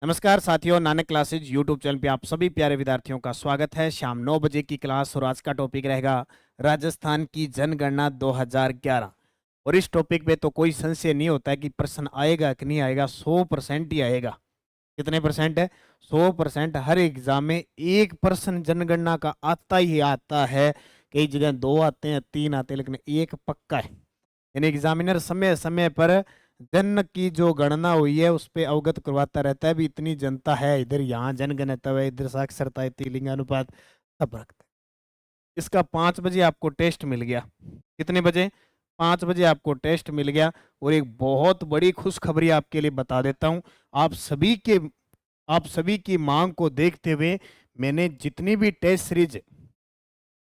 नमस्कार साथियों, Nanak classes YouTube channel पे आप सभी प्यारे विद्यार्थियों का स्वागत है। शाम 9 बजे की क्लास और आज का टॉपिक रहेगा राजस्थान की जनगणना 2011। और इस टॉपिक पे तो कोई संशय नहीं होता है कि प्रश्न आएगा कि नहीं आएगा। 100% ही आएगा। कितने परसेंट है? 100%। हर एग्जाम में एक प्रश्न जनगणना का आता ही आता है। कई जगह 2 आते हैं, 3 आते हैं, लेकिन एक पक्का है। यानी एग्जामिनर समय समय पर जन की जो गणना हुई है उस पर अवगत करवाता रहता है। भी इतनी जनता है, इधर यहाँ जनगणना है, इधर साक्षरता, इतनी लिंगानुपात सब रखते हैं। इसका 5 बजे आपको टेस्ट मिल गया। कितने बजे? 5 बजे आपको टेस्ट मिल गया। और एक बहुत बड़ी खुशखबरी आपके लिए बता देता हूँ। आप सभी की मांग को देखते हुए मैंने जितनी भी टेस्ट सीरीज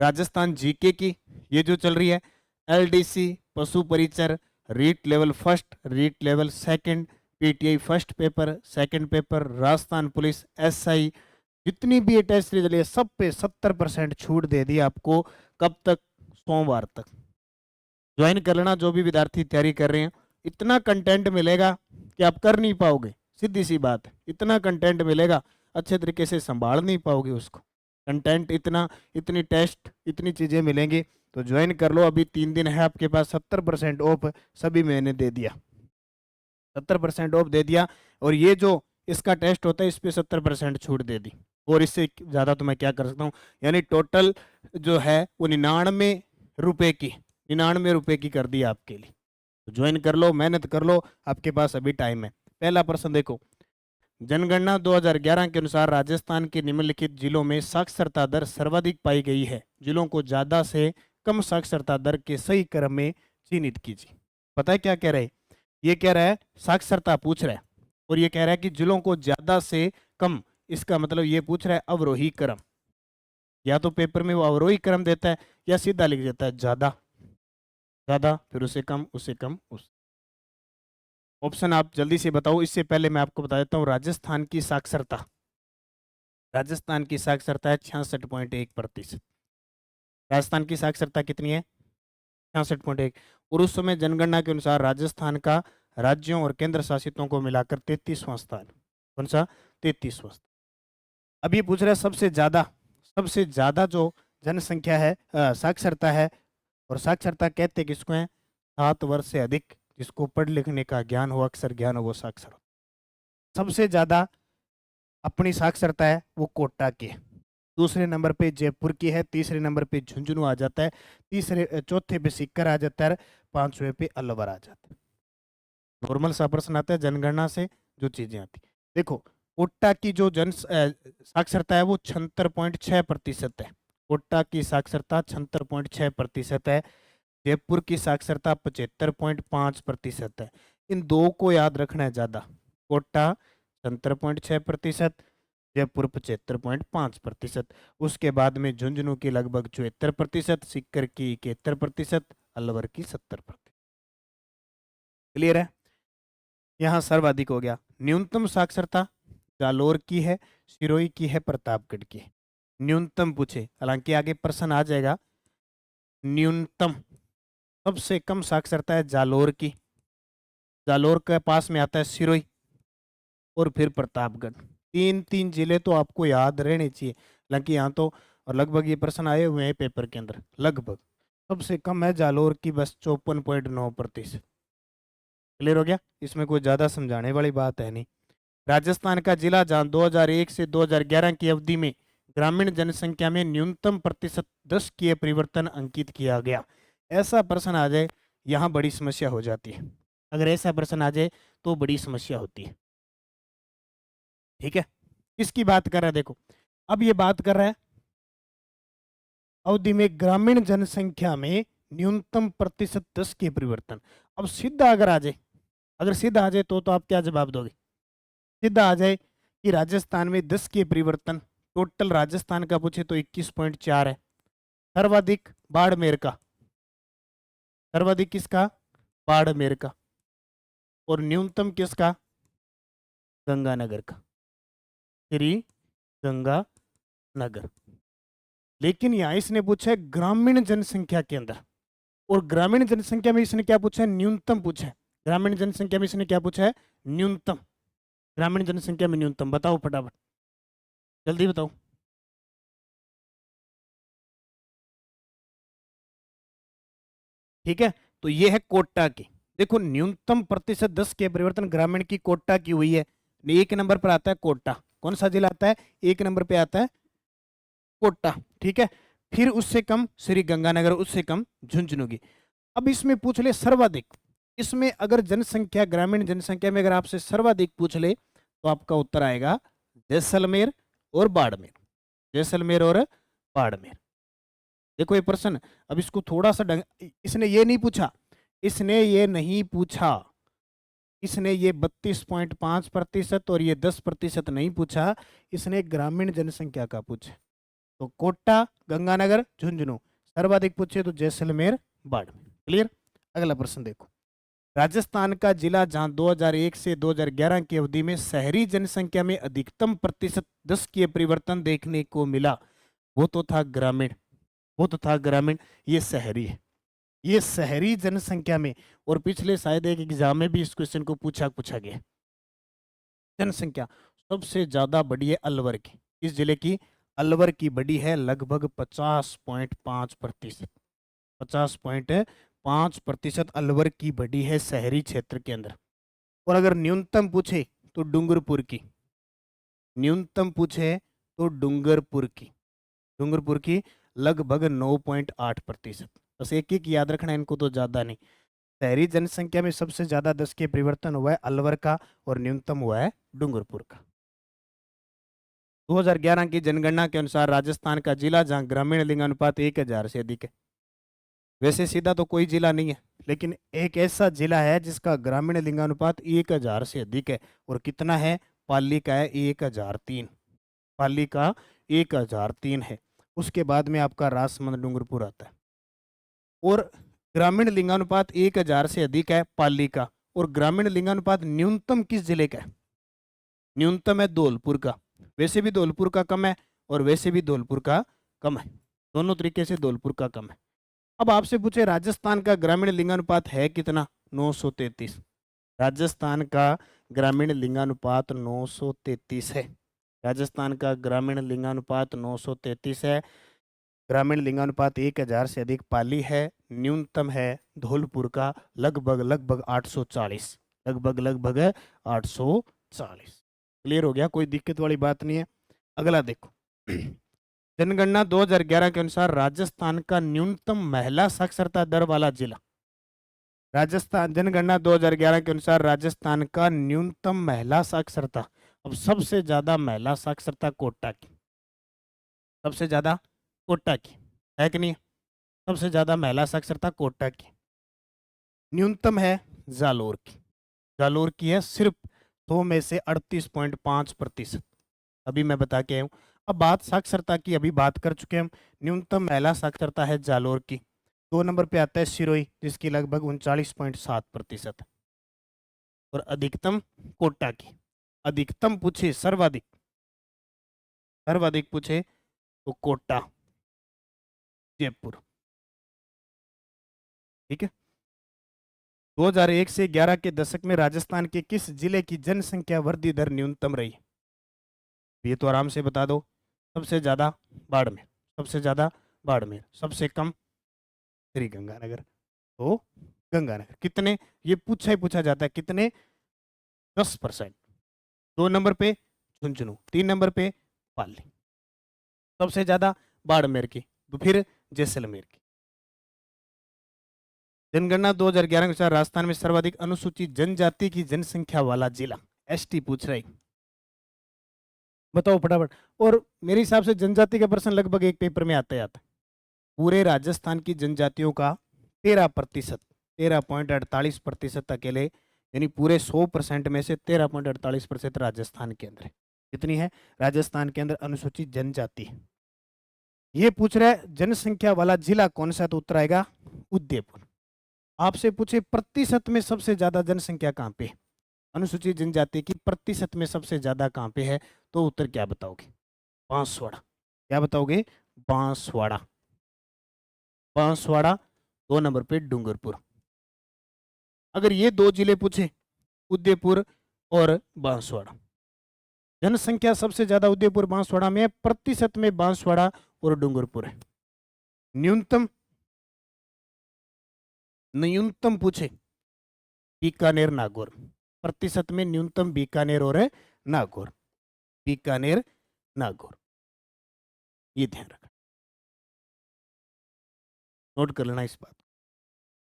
राजस्थान जीके की ये जो चल रही है, एलडीसी, पशु परिचर, REET level first, REET level second, PTI first paper, second paper, Rajasthan police, SI, जितनी भी ये टेस्ट सीरीज है सब पे 70% छूट दे दी आपको। कब तक? सोमवार तक। ज्वाइन कर लेना जो भी विद्यार्थी तैयारी कर रहे हैं। इतना कंटेंट मिलेगा कि आप कर नहीं पाओगे। सीधी सी बात है, इतना कंटेंट मिलेगा, अच्छे तरीके से संभाल नहीं पाओगे उसको। कंटेंट इतना, इतनी टेस्ट, इतनी चीजें मिलेंगी। तो ज्वाइन कर लो, अभी 3 दिन है आपके पास। 70% ऑफ सभी मैंने दे दिया। 70% ऑफ दे दिया। और ये जो इसका टेस्ट होता है इस पे 70% छूट दे दी। और इससे ज्यादा तो मैं क्या कर सकता हूँ। यानी टोटल जो है वो 99 रुपए की, 99 रुपए की कर दी आपके लिए। तो ज्वाइन कर लो, मेहनत कर लो, आपके पास अभी टाइम है। पहला प्रश्न देखो। जनगणना 2011 के अनुसार राजस्थान के निम्नलिखित जिलों में साक्षरता दर सर्वाधिक पाई गई है। जिलों को ज्यादा से कम साक्षरता दर के सही क्रम में चिन्हित कीजिए। पता है क्या कह रहे हैं? ये कह रहा है साक्षरता पूछ रहा है, और ये कह रहा है कि जिलों को ज्यादा से कम। इसका मतलब ये पूछ रहा है अवरोही क्रम। या तो पेपर में वो अवरोही क्रम देता है या सीधा लिख देता है ज्यादा, ज्यादा, फिर उससे कम, उससे कम, उस ऑप्शन आप जल्दी से बताओ। इससे पहले मैं आपको बता देता हूँ राजस्थान की साक्षरता। राजस्थान की साक्षरता है 66.1%। राजस्थान की साक्षरता कितनी है? 66.1। और उस समय जनगणना के अनुसार राजस्थान का राज्यों और केंद्र शासितों को मिलाकर 33वां स्थान। कौन सा? 33वां स्थान। अब ये पूछ रहा है सबसे ज्यादा जो जनसंख्या है, साक्षरता है। और साक्षरता कहते किसको है? 7 वर्ष से अधिक जिसको पढ़ लिखने का ज्ञान हो, अक्षर ज्ञान हो, वो साक्षर हो। सबसे ज्यादा अपनी साक्षरता है वो कोटा की है। दूसरे नंबर पे जयपुर की है। तीसरे नंबर पे झुंझुनू आ जाता है। चौथे पे सीकर आ जाता है। 5वें पे अलवर आ जाता है। नॉर्मल सा प्रश्न आता है जनगणना से जो चीजें आती। देखो, कोटा की जो साक्षरता है वो 76.6% है। कोटा की साक्षरता 76.6% है। जयपुर की साक्षरता 75.5% है। इन दो को याद रखना है ज्यादा। कोटा 76.6%, जयपुर 75.5%। उसके बाद में झुंझुनू की लगभग 74%, सीकर की 71%, अलवर की 70%। क्लियर है? यहाँ सर्वाधिक हो गया। न्यूनतम साक्षरता जालोर की है, सिरोही की है, प्रतापगढ़ की है। न्यूनतम पूछे, हालांकि आगे प्रश्न आ जाएगा। न्यूनतम सबसे कम साक्षरता है जालोर की। जालोर के पास में आता है सिरोही और फिर प्रतापगढ़। तीन तीन जिले तो आपको याद रहने चाहिए। हालांकि यहाँ तो और लगभग ये प्रश्न आए हुए हैं पेपर के अंदर। लगभग सबसे कम है जालोर की, बस 54.9%। क्लियर हो गया? इसमें कोई ज्यादा समझाने वाली बात है नहीं। राजस्थान का जिला जहां 2001 से 2011 की अवधि में ग्रामीण जनसंख्या में न्यूनतम प्रतिशत दशकीय परिवर्तन अंकित किया गया। ऐसा प्रश्न आ जाए, यहाँ बड़ी समस्या हो जाती है। अगर ऐसा प्रश्न आ जाए तो बड़ी समस्या होती है। ठीक है? किसकी बात कर रहा है? देखो, अब ये बात कर रहा है अवधि में ग्रामीण जनसंख्या में न्यूनतम प्रतिशत 10 के परिवर्तन। अब सीधा अगर आ जाए, अगर सीधा आ जाए तो आप क्या जवाब दोगे? सीधा आ जाए कि राजस्थान में 10 के परिवर्तन। टोटल राजस्थान का पूछे तो 21.4 है। सर्वाधिक बाड़मेर का। सर्वाधिक किसका? बाड़मेर का। और न्यूनतम किसका? गंगानगर का। श्री गंगानगर। लेकिन यहाँ इसने पूछा है ग्रामीण जनसंख्या के अंदर। और ग्रामीण जनसंख्या में इसने क्या पूछा है? न्यूनतम पूछा है। ग्रामीण जनसंख्या में इसने क्या पूछा है? न्यूनतम। ग्रामीण जनसंख्या में न्यूनतम, बताओ फटाफट, जल्दी बताओ। ठीक है, तो ये है कोटा की। देखो न्यूनतम प्रतिशत 10 के परिवर्तन ग्रामीण की कोटा की हुई है। एक नंबर पर आता है कोटा। कौन सा जिला आता है? एक नंबर पे आता है कोटा। ठीक है, फिर उससे कम श्री गंगानगर, उससे कम झुंझुनू की। अब इसमें पूछ ले सर्वाधिक, इसमें अगर जनसंख्या, ग्रामीण जनसंख्या में अगर आपसे सर्वाधिक पूछ ले तो आपका उत्तर आएगा जैसलमेर और बाड़मेर। जैसलमेर और बाड़मेर। देखो ये प्रश्न, अब इसको थोड़ा सा इसने ये नहीं पूछा, इसने ये नहीं पूछा, इसने ये 32.5% और ये 10% नहीं पूछा, इसने ग्रामीण जनसंख्या का पूछा। तो कोटा, गंगानगर, झुंझुनू, सर्वाधिक पूछे तो जैसलमेर, बाड़मेर। क्लियर। अगला प्रश्न देखो, राजस्थान का जिला जहां 2001 से 2011 की अवधि में शहरी जनसंख्या में अधिकतम प्रतिशत 10 के परिवर्तन देखने को मिला, वो तो था ग्रामीण, वो तो था ग्रामीण, ये शहरी है, ये शहरी जनसंख्या में। और पिछले शायद एक एग्जाम में भी इस क्वेश्चन को पूछा गया। जनसंख्या सबसे ज्यादा बड़ी है अलवर की, इस जिले की, अलवर की बड़ी है लगभग 50.5%। 50.5% अलवर की बड़ी है शहरी क्षेत्र के अंदर। और अगर न्यूनतम पूछे तो डूंगरपुर की, न्यूनतम पूछे तो डूंगरपुर की, डूंगरपुर की लगभग 9.8%। बस एक एक याद रखना, इनको तो ज्यादा नहीं। शहरी जनसंख्या में सबसे ज्यादा 10 के परिवर्तन हुआ है अलवर का, और न्यूनतम हुआ है डूंगरपुर का। 2011 की जनगणना के अनुसार राजस्थान का जिला जहां ग्रामीण लिंगानुपात 1000 से अधिक है। वैसे सीधा तो कोई जिला नहीं है, लेकिन एक ऐसा जिला है जिसका ग्रामीण लिंगानुपात 1000 से अधिक है। और कितना है? पाली का है 1003, पाली का 1003 है। उसके बाद में आपका राजसमंद डूंगरपुर आता है। और ग्रामीण लिंगानुपात 1000 से अधिक है पाली का, और ग्रामीण लिंगानुपात न्यूनतम किस जिले का है? न्यूनतम है धौलपुर का। वैसे भी धौलपुर का कम है, और वैसे भी धौलपुर का कम है, दोनों तरीके से धौलपुर का कम है। अब आपसे पूछे राजस्थान का ग्रामीण लिंगानुपात है कितना? 933। राजस्थान का ग्रामीण लिंगानुपात 933 है। राजस्थान का ग्रामीण लिंगानुपात 933 है। ग्रामीण लिंगानुपात 1000 से अधिक पाली है, न्यूनतम है धौलपुर का लगभग लगभग 840, लगभग लगभग 840। क्लियर हो गया, कोई दिक्कत वाली बात नहीं है। अगला देखो, जनगणना 2011 के अनुसार राजस्थान का न्यूनतम महिला साक्षरता दर वाला जिला। राजस्थान, जनगणना 2011 के अनुसार राजस्थान का न्यूनतम महिला साक्षरता, अब सबसे ज्यादा महिला साक्षरता कोटा की, सबसे ज्यादा कोटा की है कि नहीं? सबसे ज्यादा महिला साक्षरता कोटा की। न्यूनतम है जालोर की, जालोर की है सिर्फ 100 में से 38.5%। अभी मैं बता के आया हूँ। अब बात साक्षरता की, अभी बात कर चुके हम। न्यूनतम महिला साक्षरता है जालोर की। 2 नंबर पे आता है सिरोही, जिसकी लगभग 39.7% है। और अधिकतम कोटा की। अधिकतम पूछे, सर्वाधिक, सर्वाधिक पूछे तो कोटा, जयपुर। ठीक है। 2001 से 11 के दशक में राजस्थान के किस जिले की जनसंख्या वृद्धि दर न्यूनतम रही? ये तो आराम से बता दो। सबसे ज्यादा बाड़मेर, सबसे ज्यादा बाड़मेर, सबसे कम श्री गंगानगर। तो गंगानगर कितने, ये पूछा ही पूछा जाता है, कितने? 10%। 2 नंबर पे झुंझुनू, 3 नंबर पे पाली। सबसे ज्यादा बाड़मेर की, तो फिर जैसलमेर की। जनगणना 2011 के अनुसार राजस्थान में सर्वाधिक अनुसूचित जनजाति की जनसंख्या वाला जिला, एसटी पूछ रही, बताओ फटाफट। और मेरे हिसाब से जनजाति का प्रश्न लगभग एक पेपर में आता ही आता है। पूरे राजस्थान की जनजातियों का 13%, 13.48% अकेले, यानी पूरे 100% में से 13.48% राजस्थान के अंदर है। कितनी है राजस्थान के अंदर अनुसूचित जनजाति? ये पूछ रहा है जनसंख्या वाला जिला कौन सा, तो उत्तर आएगा उदयपुर। आपसे पूछे प्रतिशत में सबसे ज्यादा जनसंख्या कहाँ पे है, अनुसूचित जनजाति की प्रतिशत में सबसे ज्यादा कहाँ पे है, तो उत्तर क्या बताओगे? बांसवाड़ा। क्या बताओगे? बांसवाड़ा। बांसवाड़ा। 2 नंबर पे डूंगरपुर। अगर ये दो जिले पूछे, उदयपुर और बांसवाड़ा, जनसंख्या सबसे ज्यादा उदयपुर बांसवाड़ा में है, प्रतिशत में बांसवाड़ा और डूंगरपुर है। न्यूनतम न्यूनतम पूछे बीकानेर नागौर, प्रतिशत में न्यूनतम बीकानेर और नागौर, बीकानेर नागौर, ये ध्यान रखना, नोट कर लेना इस बात।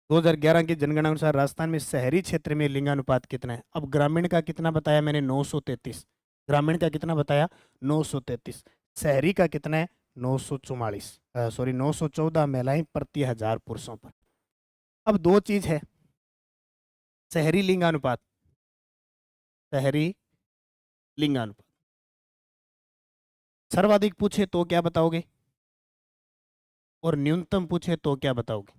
2011 की जनगणना अनुसार राजस्थान में शहरी क्षेत्र में लिंगानुपात कितना है? अब ग्रामीण का कितना बताया मैंने? 933। ग्रामीण का कितना बताया? 933। शहरी का कितना है? 944, सॉरी 914 महिलाएं प्रति 1000 पुरुषों पर। अब दो चीज है, शहरी लिंगानुपात, शहरी लिंगानुपात। सर्वाधिक पूछे तो क्या बताओगे और न्यूनतम पूछे तो क्या बताओगे?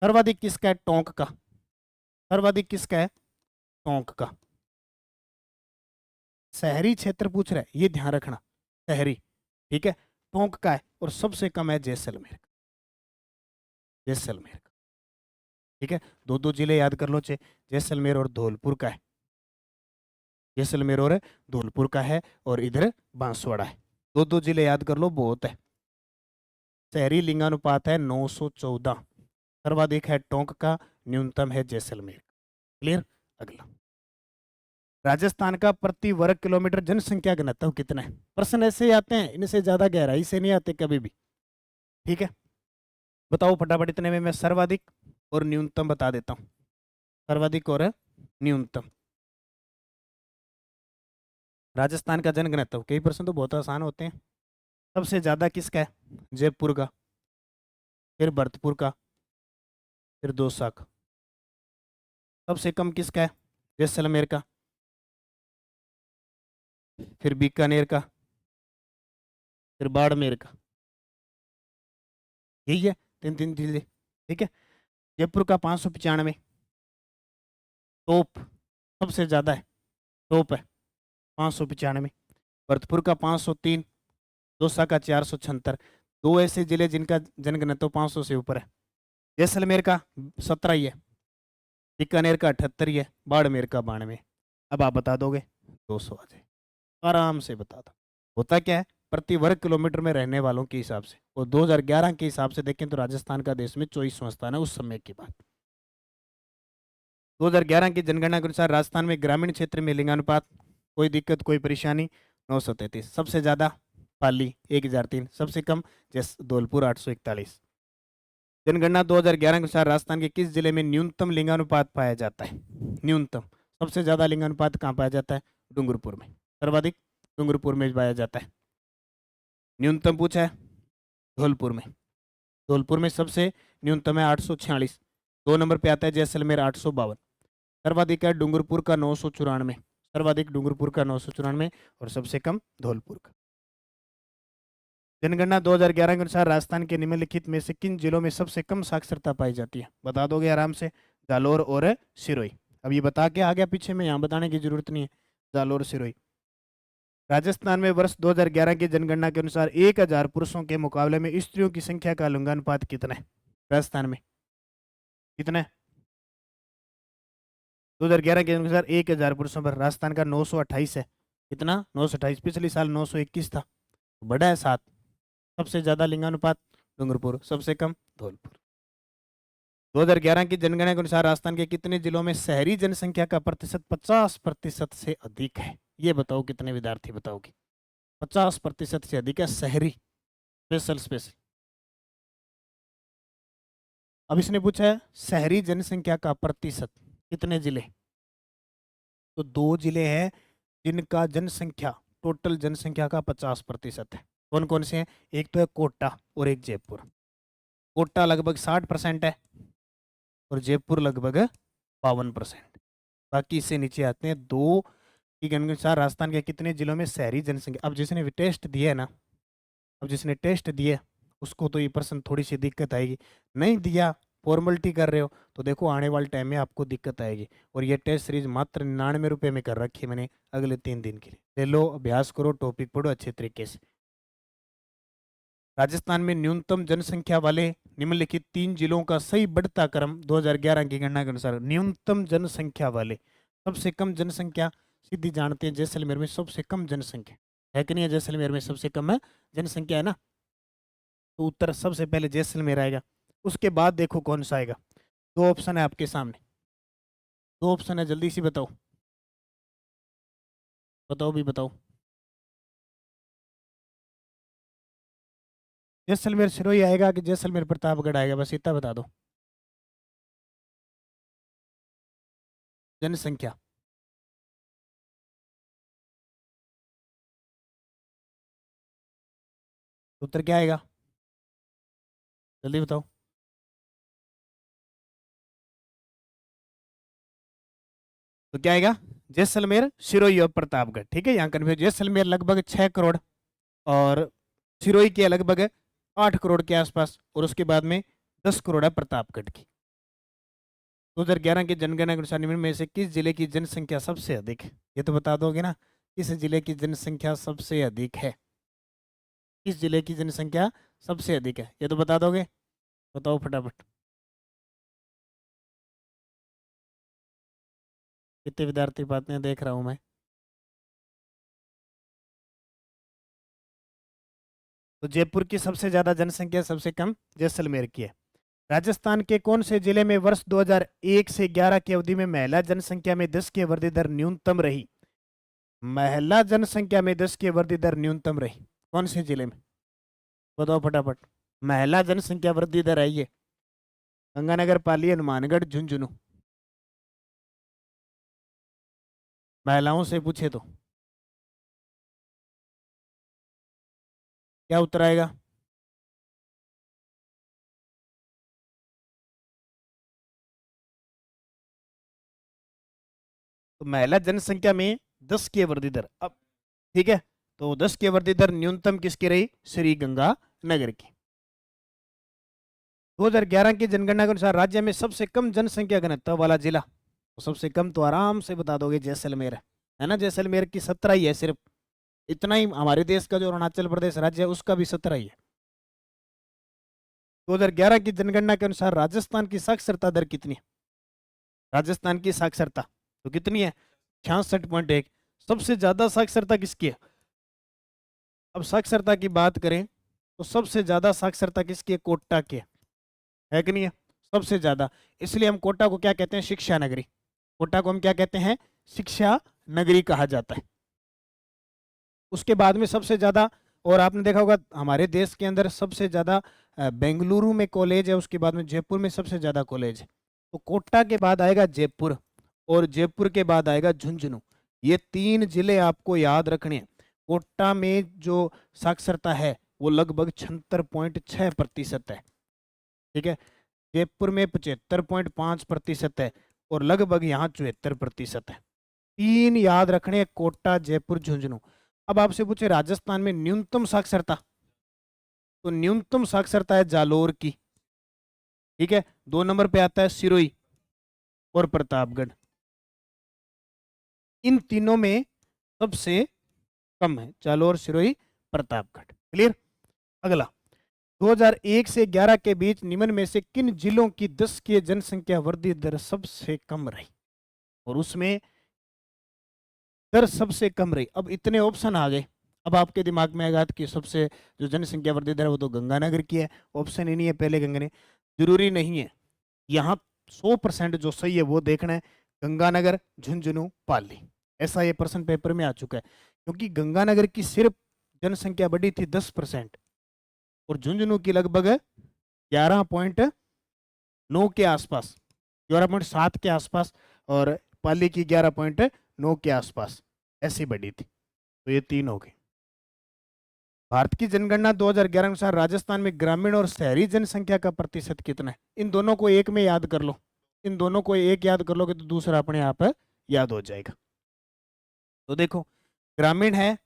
सर्वाधिक किसका है? टोंक का। सर्वाधिक किसका है? टोंक का। शहरी क्षेत्र पूछ रहा है, ये ध्यान रखना, शहरी, ठीक है, टोंक का है, और सबसे कम है जैसलमेर का, जैसलमेर का, ठीक है। दो दो जिले याद कर लो, जैसलमेर और धौलपुर का है, जैसलमेर और धौलपुर का है, और इधर बांसवाड़ा है, दो दो जिले याद कर लो, बहुत है। शहरी लिंगानुपात है 914, सर्वाधिक है टोंक का, न्यूनतम है जैसलमेर। क्लियर? अगला, राजस्थान का प्रति वर्ग किलोमीटर जनसंख्या घनत्व कितना है? प्रश्न ऐसे ही आते हैं, इनसे ज्यादा गहराई से नहीं आते कभी भी, ठीक है। बताओ फटाफट, इतने में मैं सर्वाधिक और न्यूनतम बता देता हूं, सर्वाधिक और न्यूनतम। राजस्थान का जनघनत्व, कई प्रश्न तो बहुत आसान होते हैं। सबसे ज्यादा किसका है? जयपुर का, फिर भरतपुर का, फिर दौसा का। सबसे कम किसका है? जैसलमेर का, फिर बीकानेर का, फिर बाड़मेर का। यही है, तीन तीन जिले, ठीक है। जयपुर का 595, टॉप, सबसे ज्यादा है, टॉप है 595। भरतपुर का 503, दौसा का 476। दो ऐसे जिले जिनका जनघनत्व 500 से ऊपर है। जैसलमेर का 17 ही है, बीकानेर का 78 ही है, बाड़मेर का 92। अब आप बता दोगे, 200 आ जाए, आराम से बता दो। होता क्या है, प्रति वर्ग किलोमीटर में रहने वालों के हिसाब से, और 2011 के हिसाब से देखें तो राजस्थान का देश में 24वां स्थान है उस समय की बात। 2011 की जनगणना के अनुसार राजस्थान में ग्रामीण क्षेत्र में लिंगानुपात, कोई दिक्कत कोई परेशानी, 933। सबसे ज्यादा पाली 1003, सबसे कम धौलपुर 841। जनगणना 2011 के अनुसार राजस्थान के किस जिले में न्यूनतम लिंगानुपात पाया जाता है? न्यूनतम, सबसे ज्यादा लिंगानुपात कहाँ पाया जाता है? डूंगरपुर में, सर्वाधिक डूंगरपुर में पाया जाता है। न्यूनतम पूछा है धौलपुर में, धौलपुर में सबसे न्यूनतम है 846। 2 नंबर पे आता है जैसलमेर 852। सर्वाधिक है डूंगरपुर का 994, सर्वाधिक डूंगरपुर का 994, और सबसे कम धौलपुर का। जनगणना 2011 के अनुसार राजस्थान के निम्नलिखित में से किन जिलों में सबसे कम साक्षरता पाई जाती है? बता दोगे आराम से, जालोर और सिरोही। अब ये बता के आ गया पीछे में, यहाँ बताने की जरूरत नहीं है, जालोर सिरोही। राजस्थान में वर्ष 2011 की जनगणना के अनुसार 1000 पुरुषों के मुकाबले में स्त्रियों की संख्या का लिंगानुपात कितना है? राजस्थान में कितना है? 2011 के अनुसार 1000 पुरुषों पर राजस्थान का 928 है। कितना? 928। पिछले साल 921 था, बड़ा है 7। सबसे ज्यादा लिंगानुपात डूंगरपुर, सबसे कम धौलपुर। 2011 की जनगणना के अनुसार राजस्थान के कितने जिलों में शहरी जनसंख्या का प्रतिशत 50% से अधिक है? ये बताओ कितने विद्यार्थी बताओगे? 50% से अधिक है शहरी, स्पेशल स्पेशल। अब इसने पूछा है शहरी जनसंख्या का प्रतिशत, कितने जिले? तो 2 जिले हैं जिनका जनसंख्या, टोटल जनसंख्या का 50% है। कौन कौन से हैं? एक तो है कोटा और एक जयपुर। कोटा लगभग 60% है और जयपुर लगभग 52%। बाकी इससे नीचे आते हैं 2 की गणना के अनुसार राजस्थान के कितने जिलों में शहरी जनसंख्या। अब जिसने टेस्ट दिया है ना, अब जिसने टेस्ट दिया उसको तो ये प्रश्न थोड़ी सी दिक्कत आएगी। नहीं दिया, फॉर्मेलिटी कर रहे हो, तो देखो आने वाले टाइम में आपको दिक्कत आएगी। और ये टेस्ट सीरीज मात्र 99 रुपये में कर रखी है मैंने, अगले 3 दिन के लिए। ले लो, अभ्यास करो, टॉपिक पढ़ो अच्छे तरीके से। राजस्थान में न्यूनतम जनसंख्या वाले निम्नलिखित 3 जिलों का सही बढ़ता क्रम 2011 की गणना के अनुसार। न्यूनतम जनसंख्या वाले, सबसे कम जनसंख्या, सीधी जानते हैं जैसलमेर में सबसे कम जनसंख्या है कि नहीं है, जैसलमेर में सबसे कम है जनसंख्या है ना, तो उत्तर सबसे पहले जैसलमेर आएगा। उसके बाद देखो कौन सा आएगा, दो ऑप्शन है आपके सामने, दो ऑप्शन है, जल्दी से बताओ, बताओ भी बताओ। जैसलमेर सिरोही आएगा कि जैसलमेर प्रतापगढ़ आएगा, बस इतना बता दो। जनसंख्या, उत्तर क्या आएगा, जल्दी बताओ। तो क्या आएगा, जैसलमेर सिरोही और प्रतापगढ़। ठीक है, यहाँ कन्फ्यूज, जैसलमेर लगभग 6 करोड़ और सिरोही के लगभग 8 करोड़ के आसपास, और उसके बाद में 10 करोड़ है प्रतापगढ़ की। 2011 की जनगणना के अनुसार निम्न में से किस जिले की जनसंख्या सबसे अधिक है, ये तो बता दोगे ना, किस जिले की जनसंख्या सबसे अधिक है, किस जिले की जनसंख्या सबसे अधिक है, ये तो बता दोगे, बताओ फटाफट। कितने विद्यार्थी पाते हैं देख रहा हूं मैं। तो जयपुर की सबसे ज्यादा जनसंख्या, सबसे कम जैसलमेर की है। राजस्थान के कौन से जिले में वर्ष 2001 से 11 की अवधि में महिला जनसंख्या में 10 की वृद्धि दर न्यूनतम रही, महिला जनसंख्या में 10 की वृद्धि दर न्यूनतम रही, कौन से जिले में, बताओ फटाफट। महिला जनसंख्या वृद्धि दर है ये, गंगानगर, पाली, हनुमानगढ़, झुंझुनू, महिलाओं से पूछे तो क्या उत्तर आएगा। तो महिला जनसंख्या में 10 की वृद्धि दर, अब ठीक है, तो 10 की वृद्धि दर न्यूनतम किसकी रही, श्री गंगानगर की। 2011 की जनगणना के अनुसार राज्य में सबसे कम जनसंख्या घनत्व वाला जिला, तो सबसे कम तो आराम से बता दोगे जैसलमेर है ना, जैसलमेर की 17 ही है सिर्फ, इतना ही। हमारे देश का जो अरुणाचल प्रदेश राज्य है उसका भी 17 ही है। 2011 की जनगणना के अनुसार राजस्थान की साक्षरता दर कितनी है, राजस्थान की साक्षरता तो कितनी है, 66.1। सबसे ज्यादा साक्षरता किसकी है, अब साक्षरता की बात करें तो सबसे ज्यादा साक्षरता किसकी है, कोटा की है कि नहीं है, सबसे ज्यादा। इसलिए हम कोटा को क्या कहते हैं, शिक्षा नगरी, कोटा को हम क्या कहते हैं, शिक्षा नगरी कहा जाता है। उसके बाद में सबसे ज्यादा, और आपने देखा होगा हमारे देश के अंदर सबसे ज्यादा बेंगलुरु में कॉलेज है, उसके बाद में जयपुर में सबसे ज्यादा कॉलेज है। तो कोटा के बाद आएगा जयपुर, और जयपुर के बाद आएगा झुंझुनू। ये 3 जिले आपको याद रखने हैं। कोटा में जो साक्षरता है वो लगभग 76.6% है, ठीक है, जयपुर में 75.5% है, और लगभग यहाँ 74% है। 3 याद रखने हैं, कोटा, जयपुर, झुंझुनू। अब आपसे पूछे राजस्थान में न्यूनतम साक्षरता, तो न्यूनतम साक्षरता है जालोर की, ठीक है, 2 नंबर पे आता है सिरोही और प्रतापगढ़, इन तीनों में सबसे कम है, जालोर, सिरोही, प्रतापगढ़। क्लियर। अगला, 2001 से 11 के बीच निम्न में से किन जिलों की 10 की जनसंख्या वृद्धि दर सबसे कम रही, और उसमें दर सबसे कम रही। अब इतने ऑप्शन आ गए, अब आपके दिमाग में आएगा कि सबसे जो जनसंख्या वृद्धि दर है वो तो गंगानगर की है, ऑप्शन ही नहीं है पहले गंगने, जरूरी नहीं है, यहाँ 100% जो सही है वो देखना है, गंगानगर, झुंझुनू, पाली, ऐसा ये प्रश्न पेपर में आ चुका है। क्योंकि गंगानगर की सिर्फ जनसंख्या बढ़ी थी 10%, और झुंझुनू की लगभग 11.9 के आसपास, 11.7 के आसपास, और पाली की 11.9 के आसपास ऐसी बढ़ी थी। तो ये 3 हो गए। भारत की जनगणना 2011 अनुसार राजस्थान में ग्रामीण और शहरी जनसंख्या का प्रतिशत कितना है, इन दोनों को एक में याद कर लो, इन दोनों को एक याद कर लोगे तो दूसरा अपने आप याद हो जाएगा। तो देखो, ग्रामीण है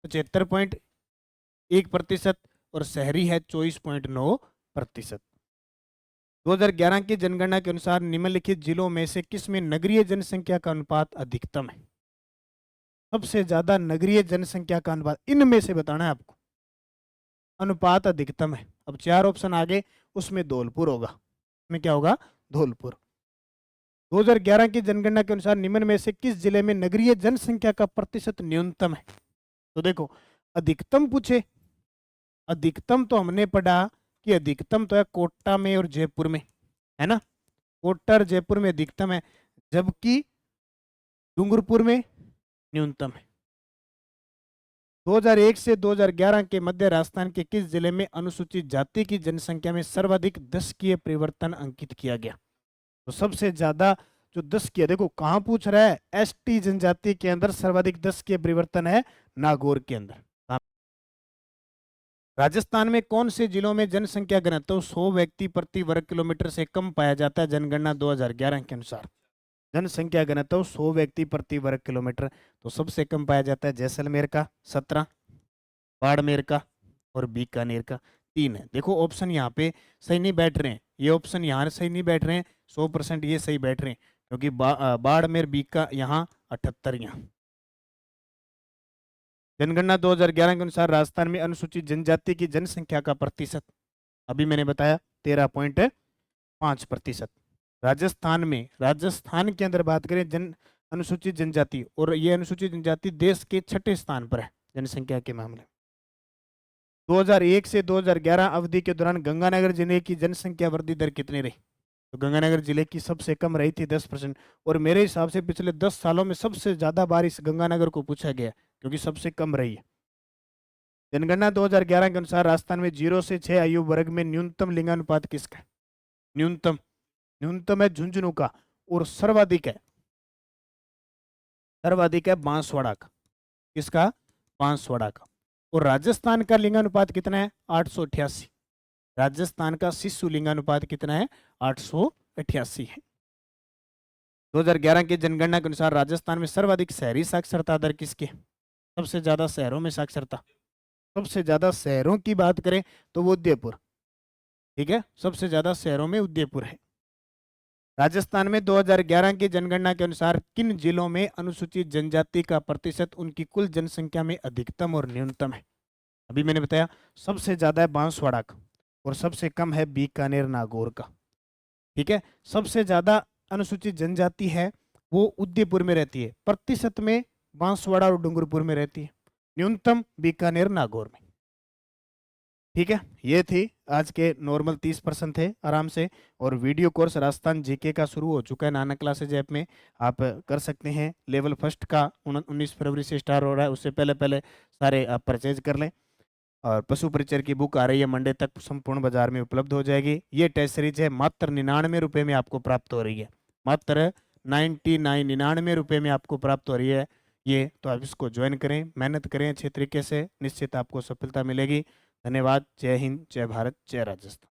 75.1% और शहरी है 24.9%। 2011 की जनगणना के अनुसार निम्नलिखित जिलों में से किस में नगरीय जनसंख्या का अनुपात अधिकतम है, सबसे ज्यादा नगरीय जनसंख्या का अनुपात इनमें से बताना है आपको, अनुपात अधिकतम है। अब 4 ऑप्शन आगे, उसमें धौलपुर होगा, में क्या होगा, धौलपुर। 2011 की जनगणना के अनुसार निम्न में से किस जिले में नगरीय जनसंख्या का प्रतिशत न्यूनतम है? तो देखो, अधिकतम पूछे, अधिकतम तो हमने पढ़ा कि अधिकतम तो है कोटा में और जयपुर में, है ना। कोटा और जयपुर में अधिकतम है, जबकि डूंगरपुर में न्यूनतम है। 2001 से 2011 के मध्य राजस्थान के किस जिले में अनुसूचित जाति की जनसंख्या में सर्वाधिक दशकीय परिवर्तन अंकित किया गया? तो सबसे ज्यादा जो दशकीय, देखो कहां पूछ रहा है, एसटी जनजाति के अंदर सर्वाधिक दशकीय परिवर्तन है नागौर के अंदर। राजस्थान में कौन से जिलों में जनसंख्या घनत्व 100 व्यक्ति प्रति वर्ग किलोमीटर से कम पाया जाता है? जनगणना 2011 के अनुसार जनसंख्या घनत्व 100 व्यक्ति प्रति वर्ग किलोमीटर, तो सबसे कम पाया जाता है जैसलमेर का 17, बाड़मेर का और बीकानेर का 3 है। देखो ऑप्शन यहाँ पे सही नहीं बैठ रहे हैं, ये ऑप्शन यहाँ सही नहीं बैठ रहे हैं, 100% ये सही बैठ रहे हैं, क्योंकि बाड़मेर बीका यहाँ 78 यहाँ। जनगणना 2011 के अनुसार राजस्थान में अनुसूचित जनजाति की जनसंख्या का प्रतिशत, अभी मैंने बताया 13.5%। राजस्थान में, राजस्थान के अंदर बात करें अनुसूचित जनजाति, और ये अनुसूचित जनजाति देश के 6ठे स्थान पर है जनसंख्या के मामले में। 2001 से 2011 अवधि के दौरान गंगानगर जिले की जनसंख्या वृद्धि दर कितनी रही? तो गंगानगर जिले की सबसे कम रही थी 10%, और मेरे हिसाब से पिछले 10 सालों में सबसे ज्यादा बार इस गंगानगर को पूछा गया, क्योंकि सबसे कम रही है। जनगणना 2011 के अनुसार राजस्थान में 0 से 6 आयु वर्ग में न्यूनतम लिंगानुपात किसका है? न्यूनतम, न्यूनतम है झुंझुनू का, और सर्वाधिक है, सर्वाधिक है बांसवाड़ा का। किसका? बांसवाड़ा का। और राजस्थान का लिंगानुपात कितना है? 888। राजस्थान का शिशु लिंगानुपात कितना है? 888 है। 2011 की जनगणना के अनुसार राजस्थान में सर्वाधिक शहरी साक्षरता दर किसकी है? सबसे ज्यादा शहरों में साक्षरता, सबसे ज्यादा शहरों की बात करें तो वो उदयपुर, ठीक है, सबसे ज्यादा शहरों में उदयपुर है। राजस्थान में 2011 की जनगणना के अनुसार किन जिलों में अनुसूचित जनजाति का प्रतिशत उनकी कुल जनसंख्या में अधिकतम और न्यूनतम है? अभी मैंने बताया सबसे ज्यादा है बांसवाड़ा का, और सबसे कम है बीकानेर नागौर का, ठीक है। सबसे ज्यादा अनुसूचित जनजाति है वो उदयपुर में रहती है, प्रतिशत में बांसवाड़ा और डूंगरपुर में रहती है, न्यूनतम बीकानेर नागौर में, ठीक है। ये थी आज के नॉर्मल 30 प्रश्न थे आराम से। और वीडियो कोर्स राजस्थान जीके का शुरू हो चुका है नानक क्लासेज ऐप में, आप कर सकते हैं। लेवल फर्स्ट का 19 फरवरी से स्टार्ट हो रहा है, उससे पहले पहले सारे आप परचेज कर लें। और पशु परिचर की बुक आ रही है मंडे तक, संपूर्ण बाजार में उपलब्ध हो जाएगी। ये टेस्ट सीरीज है, मात्र 99 रुपये में आपको प्राप्त हो रही है, मात्र 99 रुपये में आपको प्राप्त हो रही है ये। तो आप इसको ज्वाइन करें, मेहनत करें अच्छे तरीके से, निश्चित आपको सफलता मिलेगी। धन्यवाद। जय हिंद, जय भारत, जय राजस्थान।